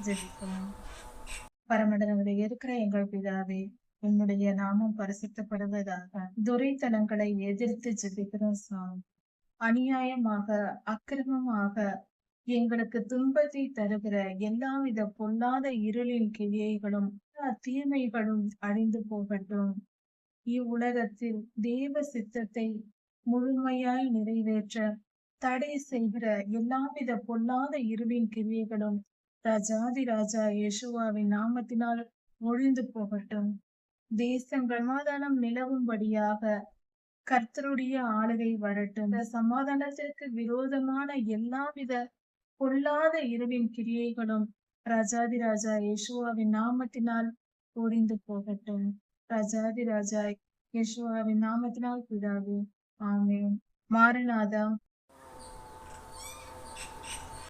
ஜெபிப்போம். பரமண்டலங்களில் இருக்கிற எங்கள் பிதாவே, உம்முடைய நாமம் பரிசுத்தப்படுவதாக. துரைத்தனங்களை எதிர்த்து ஜெபிக்கிறோம் சாமி. அநியாயமாக, அக்கிரமமாக எங்களுக்கு துன்பத்தை தருகிற எல்லாவித பொல்லாத இருளின் கிரியைகளும் தீமைகளும் அழிந்து போகட்டும். இவ்வுலகத்தில் தேவ சித்தத்தை முழுமையாய் நிறைவேற்ற தடை செய்கிற எல்லாவித பொல்லாத இருளின் கிரியைகளும் ராஜாதி ராஜா இயேசுவாவின் நாமத்தினால் ஒழிந்து போகட்டும். தேசங்கள் சமாதானம் நிலவும்படியாக கர்த்தருடைய ஆளுகை வரட்டும். இந்த சமாதானத்திற்கு விரோதமான எல்லாவித பொல்லாத இருளின் கிரியைகளும் ராஜாதி ராஜா இயேசுவாவின் நாமத்தினால் ஒழிந்து போகட்டும். ராஜாதி ராஜா இயேசுவாவின் நாமத்தினால் பிதாவே, ஆமென். மாரநாதா.